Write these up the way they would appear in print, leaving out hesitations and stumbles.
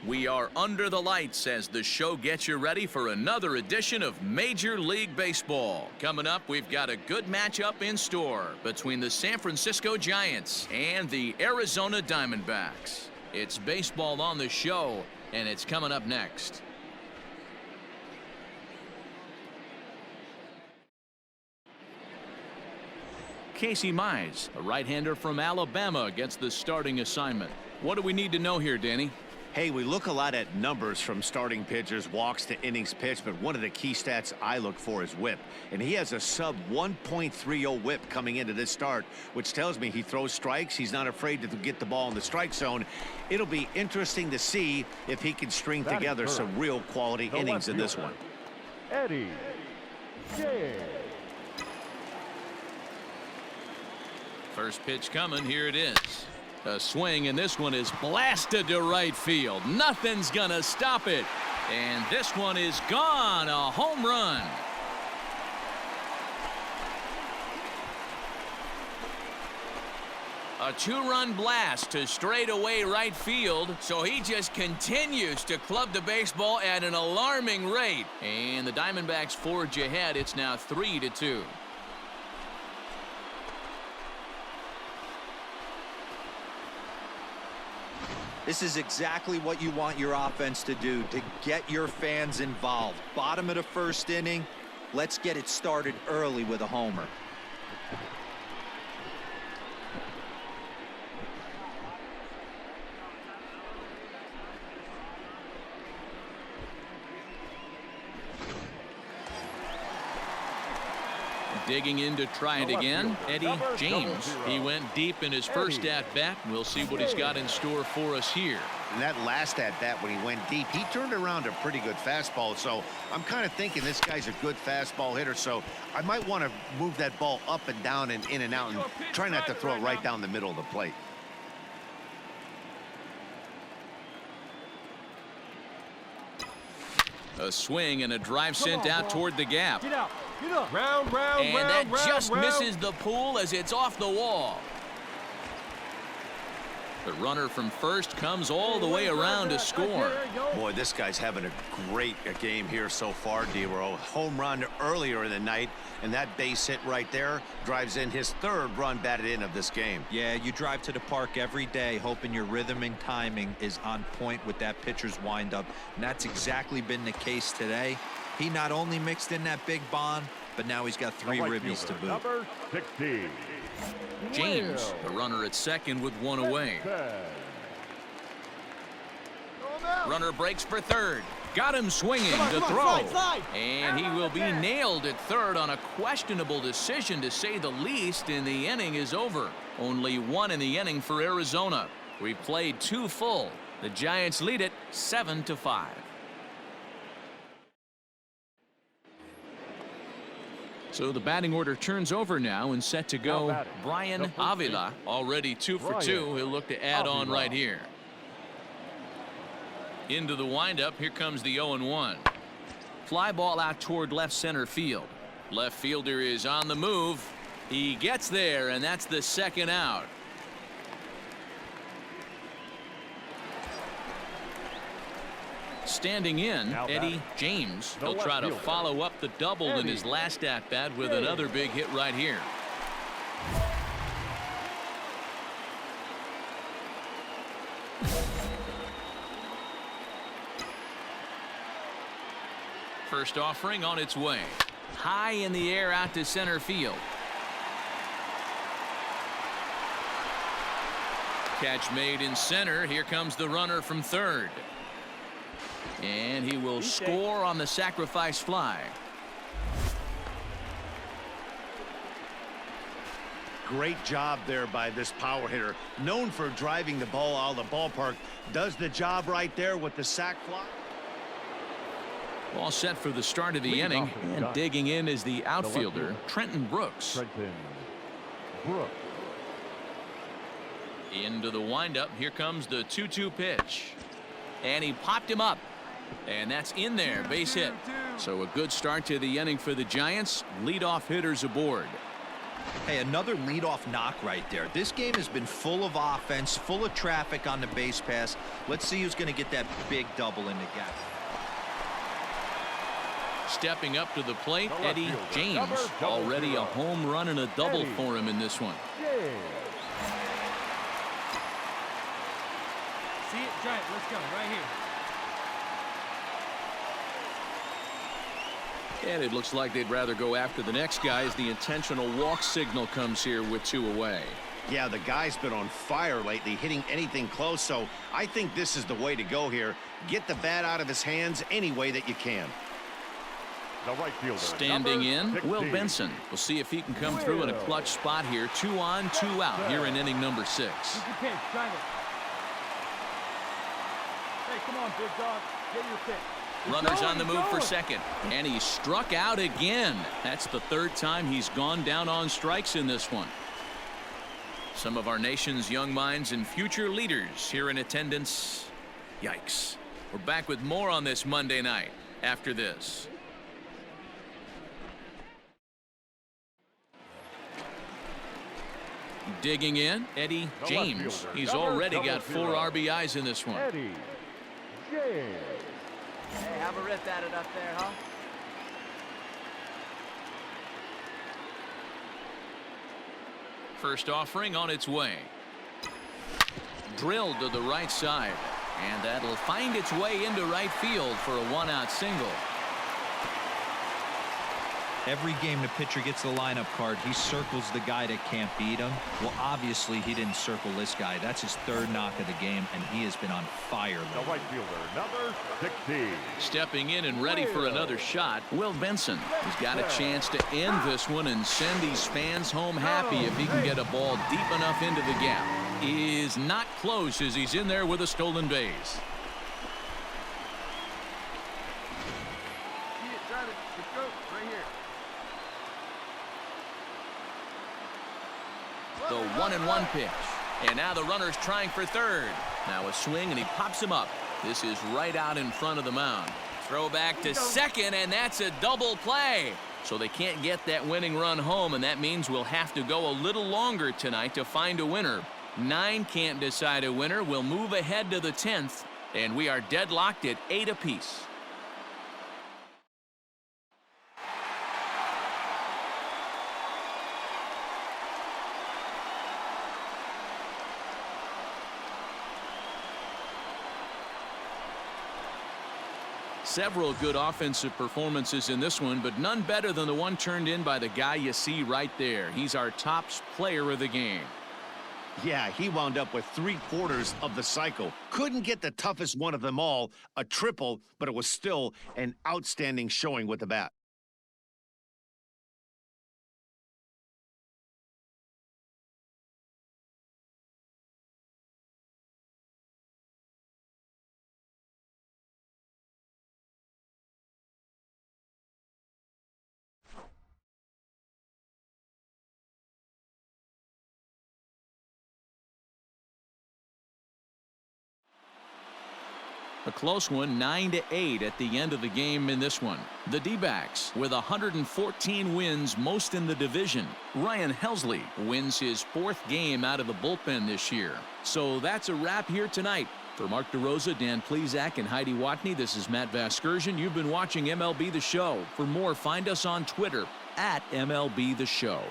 We are under the lights as the show gets you ready for another edition of Major League Baseball. Coming up, we've got a good matchup in store between the San Francisco Giants and the Arizona Diamondbacks. It's baseball on the show, and it's coming up next. Casey Mize, a right-hander from Alabama, gets the starting assignment. What do we need to know here, Danny? Hey, we look a lot at numbers from starting pitchers, walks to innings pitched, but one of the key stats I look for is whip. And he has a sub 1.30 whip coming into this start, which tells me he throws strikes. He's not afraid to get the ball in the strike zone. It'll be interesting to see if he can string together some real quality innings in this one. Eddie James. First pitch coming. Here it is. A swing, and this one is blasted to right field. Nothing's gonna stop it. And this one is gone. A home run. A two-run blast to straightaway right field. So he just continues to club the baseball at an alarming rate. And the Diamondbacks forge ahead. It's now 3-2. This is exactly what you want your offense to do, to get your fans involved. Bottom of the first inning, let's get it started early with a homer. Digging in to try it again, Eddie James. He went deep in his first at-bat. We'll see what he's got in store for us here. And that last at-bat when he went deep, he turned around a pretty good fastball. So I'm kind of thinking this guy's a good fastball hitter. So I might want to move that ball up and down and in and out and try not to throw it right down the middle of the plate. A swing and a drive sent out toward the gap. Get out. And that just misses the pool as it's off the wall. The runner from first comes all the way around to score. Boy, this guy's having a great game here so far, D-Row. Home run earlier in the night, and that base hit right there drives in his third run batted in of this game. Yeah, you drive to the park every day hoping your rhythm and timing is on point with that pitcher's windup, and that's exactly been the case today. He not only mixed in that big bond, but now he's got 3 ribbies to boot. Number 60. James, the runner at second with one away. Runner breaks for third. Got him swinging to throw. And he will be nailed at third on a questionable decision, to say the least, and the inning is over. Only 1 in the inning for Arizona. We played 2 full. The Giants lead it 7-5. So the batting order turns over now, and set to go Brian Avila. Already 2 for 2. He'll look to add on right here. Into the windup. Here comes the 0-1. Fly ball out toward left center field. Left fielder is on the move. He gets there, and that's the second out. Standing in, Eddie James. He'll try to follow up the double in his last at-bat with another big hit right here. First offering on its way. High in the air out to center field. Catch made in center. Here comes the runner from third. And he will score on the sacrifice fly. Great job there by this power hitter. Known for driving the ball out of the ballpark. Does the job right there with the sac fly. All set for the start of the inning. And digging in is the outfielder, Trenton Brooks. Into the windup. Here comes the 2-2 pitch. And he popped him up. And that's in there. Base hit. So a good start to the inning for the Giants. Leadoff hitters aboard. Hey, another leadoff knock right there. This game has been full of offense, full of traffic on the base pass. Let's see who's going to get that big double in the gap. Stepping up to the plate, Eddie James. Already a home run and a double for him in this one. See it, try it. Let's go right here. And it looks like they'd rather go after the next guy as the intentional walk signal comes here with 2 away. Yeah, the guy's been on fire lately, hitting anything close, so I think this is the way to go here. Get the bat out of his hands any way that you can. The right fielder. Standing in, 16. Will Benson. We'll see if he can come through in a clutch spot here. 2 on, 2 out here in inning number 6. Use your pitch, try it. Hey, come on, big dog. Get your pitch. Runners on the move for second, and he struck out again. That's the 3rd time he's gone down on strikes in this one. Some of our nation's young minds and future leaders here in attendance. Yikes. We're back with more on this Monday night after this. Digging in, Eddie James. He's already got 4 RBIs in this one. Eddie James. Hey, have a riff at it up there, huh? First offering on its way. Drilled to the right side. And that'll find its way into right field for a 1-out single. Every game the pitcher gets the lineup card, he circles the guy that can't beat him. Well, obviously, he didn't circle this guy. That's his 3rd knock of the game, and he has been on fire The lately. right fielder, number 16. Stepping in and ready for another shot, Will Benson. He's got a chance to end this one and send these fans home happy if he can get a ball deep enough into the gap. Is not close as he's in there with a stolen base. See it, try it. Let's go right here. The 1-1 pitch. And now the runner's trying for third. Now a swing and he pops him up. This is right out in front of the mound. Throw back to second, and that's a double play. So they can't get that winning run home, and that means we'll have to go a little longer tonight to find a winner. 9 can't decide a winner. We'll move ahead to the 10th, and we are deadlocked at 8 apiece. Several good offensive performances in this one, but none better than the one turned in by the guy you see right there. He's our top player of the game. Yeah, he wound up with 3/4 of the cycle. Couldn't get the toughest one of them all, a triple, but it was still an outstanding showing with the bat. A close one, 9-8 at the end of the game in this one. The D-backs with 114 wins, most in the division. Ryan Helsley wins his 4th game out of the bullpen this year. So that's a wrap here tonight. For Mark DeRosa, Dan Plesac, and Heidi Watney, this is Matt Vasgersian. You've been watching MLB The Show. For more, find us on Twitter at MLB The Show.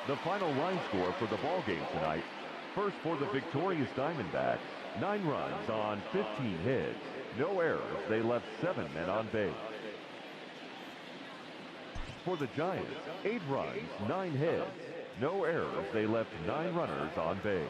The final line score for the ball game tonight. First for the victorious Diamondbacks, 9 runs on 15 hits. No errors. They left 7 men on base. For the Giants, 8 runs, 9 hits. No errors. They left 9 runners on base.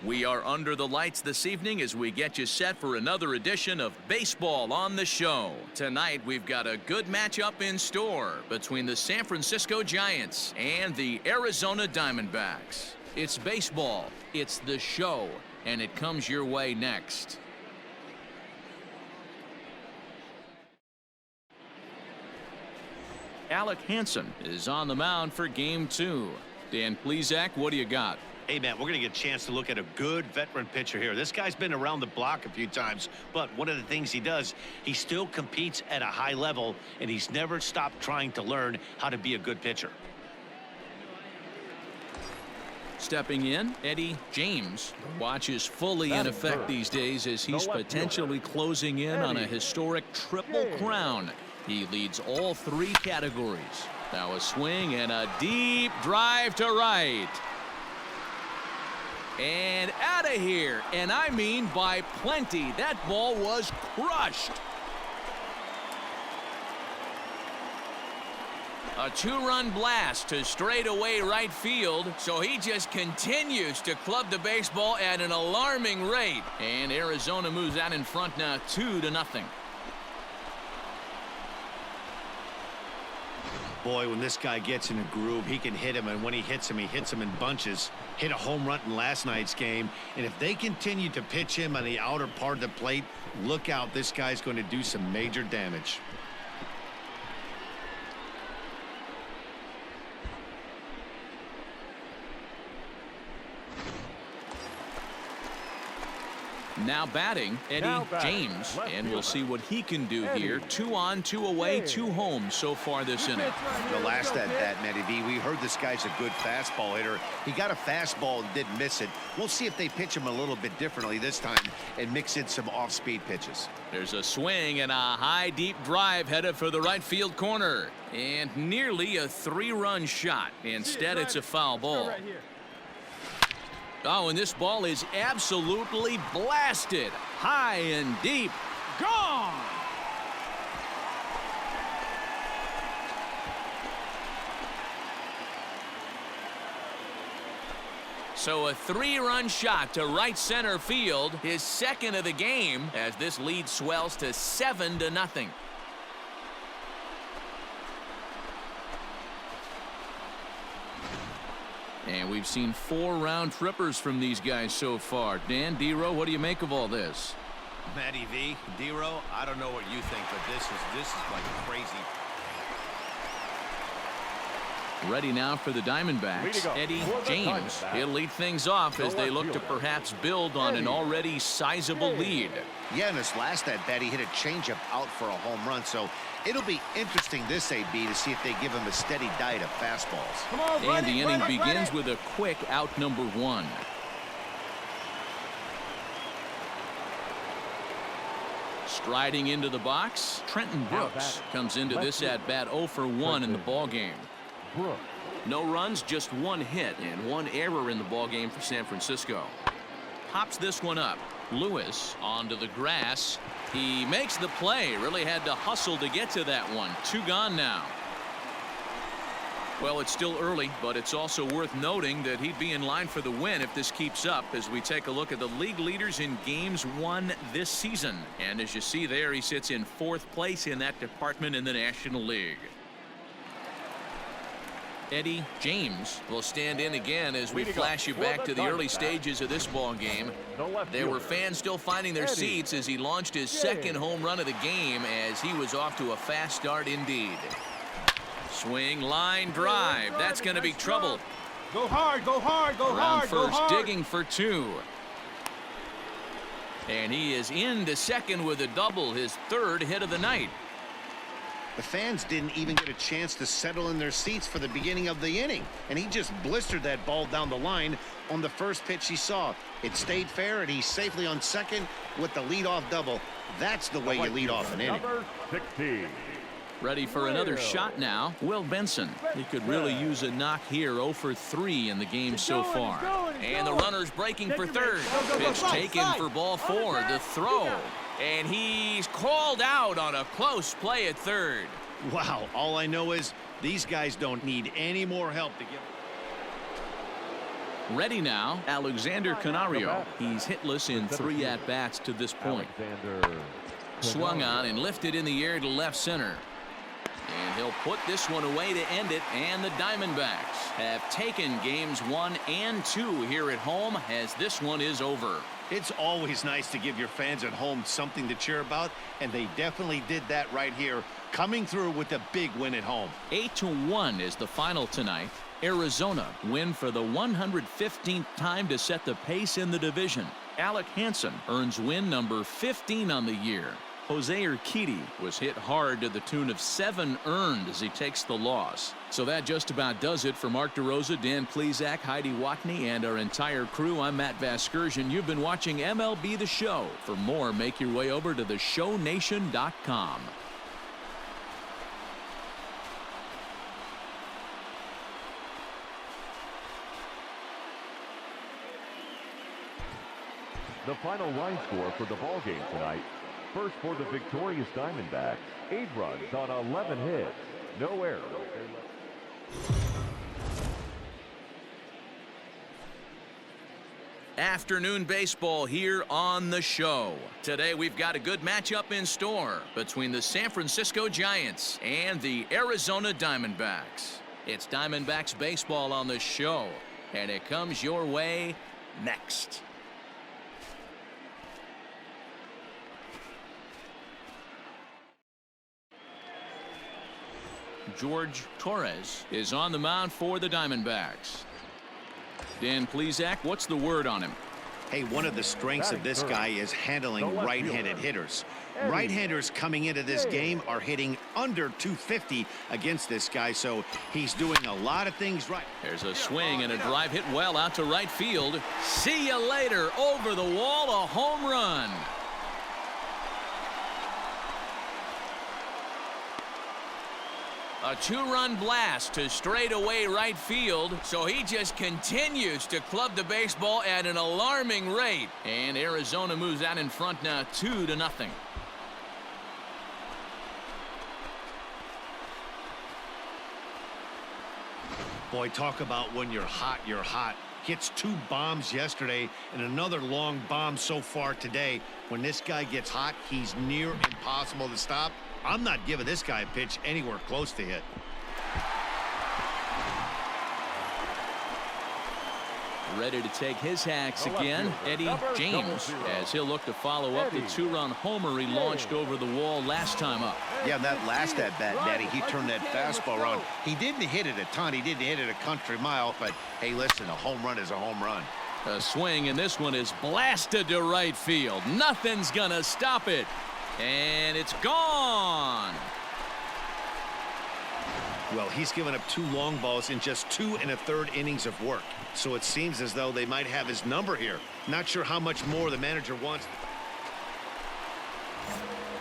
We are under the lights this evening as we get you set for another edition of Baseball on the Show. Tonight we've got a good matchup in store between the San Francisco Giants and the Arizona Diamondbacks. It's baseball, it's the show, and it comes your way next. Alec Hansen is on the mound for Game 2. Dan Plesac, what do you got? Hey, Matt, we're going to get a chance to look at a good veteran pitcher here. This guy's been around the block a few times, but one of the things he does, he still competes at a high level, and he's never stopped trying to learn how to be a good pitcher. Stepping in, Eddie James. Watch is fully in effect these days as he's potentially closing in on a historic triple crown. He leads all 3 categories. Now a swing and a deep drive to right. And out of here, and I mean by plenty. That ball was crushed. A 2-run blast to straightaway right field, so he just continues to club the baseball at an alarming rate. And Arizona moves out in front now 2-0. Boy, when this guy gets in a groove, he can hit him, and when he hits him in bunches. Hit a home run in last night's game, and if they continue to pitch him on the outer part of the plate, look out, this guy's going to do some major damage. Now batting, Eddie James, and we'll see what he can do here. 2 on, 2 away, 2 home so far this inning. The last at bat, Matty V, we heard this guy's a good fastball hitter. He got a fastball and didn't miss it. We'll see if they pitch him a little bit differently this time and mix in some off-speed pitches. There's a swing and a high, deep drive headed for the right field corner. And nearly a 3-run shot. Instead, it's a foul ball. Oh, and this ball is absolutely blasted. High and deep. Gone! So a 3-run shot to right center field, his second of the game, as this lead swells to 7-0. And we've seen 4 round trippers from these guys so far. Dan, Dero, what do you make of all this? Matty V, Dero, I don't know what you think, but this is like crazy. Ready now for the Diamondbacks, Eddie James. He'll lead things off as they look to perhaps build on an already sizable lead. Yeah, in his last at bat, he hit a changeup out for a home run, so it'll be interesting this AB to see if they give him a steady diet of fastballs. And the inning begins with a quick out number 1. Striding into the box, Trenton Brooks comes into this at bat 0 for 1 in the ball game. No runs, just 1 hit and 1 error in the ball game for San Francisco. Pops this one up. Lewis onto the grass. He makes the play. Really had to hustle to get to that one. 2 gone now. Well, it's still early, but it's also worth noting that he'd be in line for the win if this keeps up as we take a look at the league leaders in games won this season. And as you see there, he sits in 4th place in that department in the National League. Eddie James will stand in again as we flash you back to the early stages of this ball game. There were fans still finding their seats as he launched his 2nd home run of the game as he was off to a fast start indeed. Swing, line, drive. That's going to be trouble. Go hard, go hard, go Around hard, go first, hard. digging for 2. And he is into second with a double, his 3rd hit of the night. The fans didn't even get a chance to settle in their seats for the beginning of the inning, and he just blistered that ball down the line on the first pitch he saw. It stayed fair, and he's safely on second with the leadoff double. That's the way you lead off an inning. Number 16. Ready for another shot now, Will Benson. He could really use a knock here. 0 for 3 in the game so far. And the runner's breaking for third. Pitch taken for ball 4. The throw. And he's called out on a close play at third. Wow, all I know is these guys don't need any more help to get. Ready now, Alexander Canario. He's hitless in 3 at-bats to this point. Swung on and lifted in the air to left center. And he'll put this one away to end it, and the Diamondbacks have taken games 1 and 2 here at home as this one is over. It's always nice to give your fans at home something to cheer about, and they definitely did that right here, coming through with a big win at home. 8-1 is the final tonight. Arizona win for the 115th time to set the pace in the division. Alec Hansen earns win number 15 on the year. Jose Urquidy was hit hard to the tune of 7 earned as he takes the loss. So that just about does it for Mark DeRosa, Dan Plesac, Heidi Watney, and our entire crew. I'm Matt Vasgersian. You've been watching MLB The Show. For more, make your way over to theshownation.com. The final line score for the ball game tonight. First for the victorious Diamondbacks, 8 runs on 11 hits, no errors. Afternoon baseball here on the show. Today we've got a good matchup in store between the San Francisco Giants and the Arizona Diamondbacks. It's Diamondbacks baseball on the show, and it comes your way next. George Torres is on the mound for the Diamondbacks. Dan Plesac, what's the word on him? Hey, one of the strengths of this guy is handling right-handed hitters. Right-handers coming into this game are hitting under 250 against this guy, so he's doing a lot of things right. There's a swing and a drive hit well out to right field. See you later. Over the wall, a home run. A 2-run blast to straightaway right field, so he just continues to club the baseball at an alarming rate. And Arizona moves out in front now 2-0. Boy, talk about when you're hot, you're hot. Gets 2 bombs yesterday and another long bomb so far today. When this guy gets hot, he's near impossible to stop. I'm not giving this guy a pitch anywhere close to hit. Ready to take his hacks again, Eddie James, as he'll look to follow up the 2-run homer he launched over the wall last time up. Yeah, that last at-bat, Daddy, he turned that fastball around. He didn't hit it a ton. He didn't hit it a country mile, but hey, listen, a home run is a home run. A swing, and this one is blasted to right field. Nothing's gonna stop it. And it's gone. Well, he's given up 2 long balls in just 2 1/3 innings of work. So it seems as though they might have his number here. Not sure how much more the manager wants.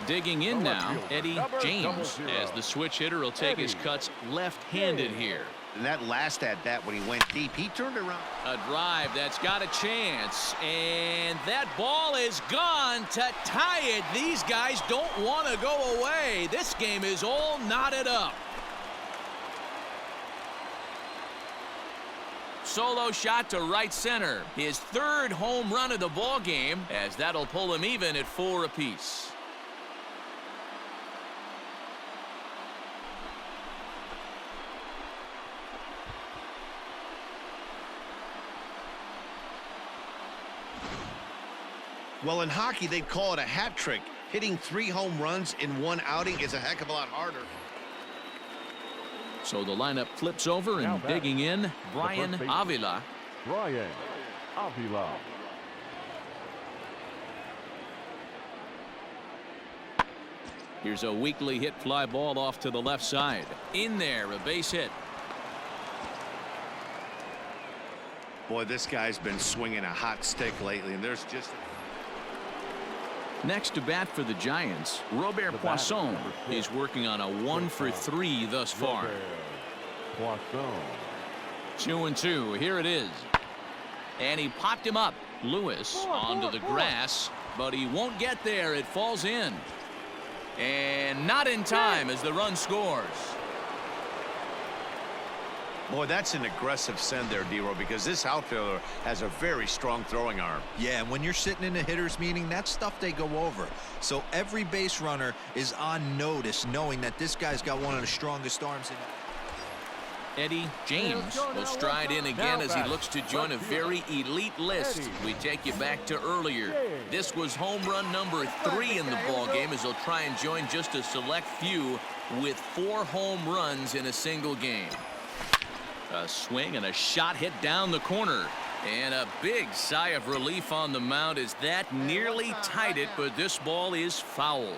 Digging in now, Eddie James, as the switch hitter will take his cuts left-handed here. And that last at-bat when he went deep, he turned around. A drive that's got a chance, and that ball is gone to tie it. These guys don't want to go away. This game is all knotted up. Solo shot to right center. His 3rd home run of the ball game, as that'll pull him even at 4 apiece. Well, in hockey, they'd call it a hat trick. Hitting 3 home runs in 1 outing is a heck of a lot harder. So the lineup flips over, and digging in, Brian Avila. Brian Avila. Here's a weakly hit fly ball off to the left side. In there, a base hit. Boy, this guy's been swinging a hot stick lately, and there's just... Next to bat for the Giants, Robert Poisson is working on a 1-for-3 thus far. Poisson. 2-2. Here it is. And he popped him up. Lewis onto the grass, but he won't get there. It falls in. And not in time as the run scores. Boy, that's an aggressive send there, D-Row, because this outfielder has a very strong throwing arm. Yeah, and when you're sitting in a hitter's meeting, that's stuff they go over. So every base runner is on notice, knowing that this guy's got one of the strongest arms in it. Eddie James will stride in again as he looks to join a very elite list. We take you back to earlier. This was home run number 3 in the ballgame, as he'll try and join just a select few with 4 home runs in a single game. A swing and a shot hit down the corner. And a big sigh of relief on the mound as that nearly tied it, but this ball is foul.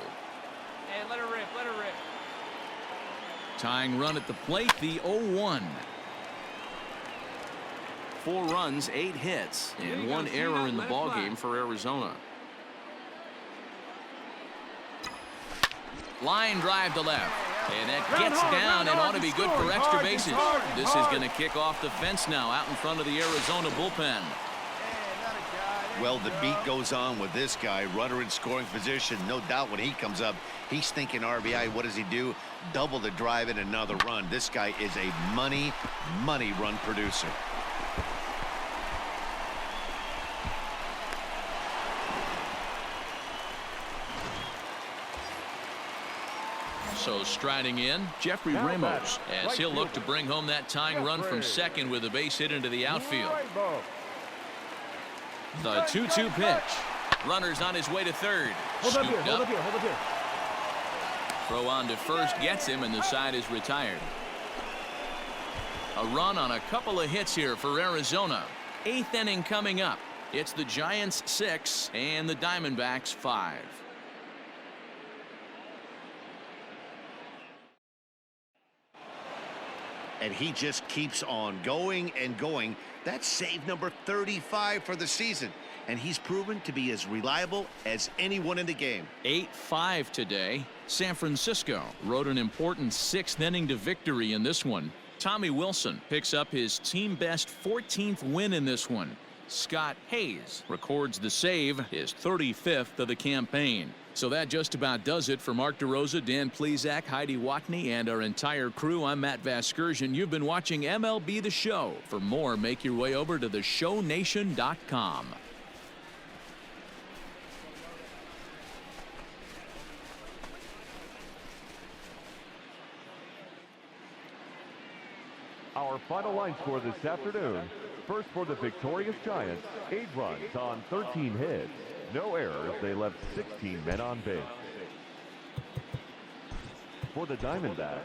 Hey, let her rip, let her rip. Tying run at the plate, the 0-1. 4 runs, 8 hits, and 1 error in the ballgame for Arizona. Line drive to left. And that gets down and ought to be good for extra bases. This is going to kick off the fence now out in front of the Arizona bullpen. Well, the beat goes on with this guy. Runner in scoring position. No doubt when he comes up, he's thinking RBI. What does he do? Double the drive and another run. This guy is a money run producer. So striding in, Jeffrey Ramos, as he'll look to bring home that tying run from second with a base hit into the outfield. The 2-2 pitch. Runner's on his way to third. Hold up here, hold up here, hold up here. Throw on to first gets him, and the side is retired. A run on a couple of hits here for Arizona. 8th inning coming up. It's the Giants 6 and the Diamondbacks 5. And he just keeps on going and going. That's save number 35 for the season. And he's proven to be as reliable as anyone in the game. 8-5 today. San Francisco rode an important 6th inning to victory in this one. Tommy Wilson picks up his team best 14th win in this one. Scott Hayes records the save, his 35th of the campaign. So that just about does it for Mark DeRosa, Dan Plesac, Heidi Watney, and our entire crew. I'm Matt Vasgersian. You've been watching MLB The Show. For more, make your way over to theshownation.com. Our final line score this afternoon. First for the victorious Giants, 8 runs on 13 hits. No errors. They left 16 men on base. For the Diamondbacks,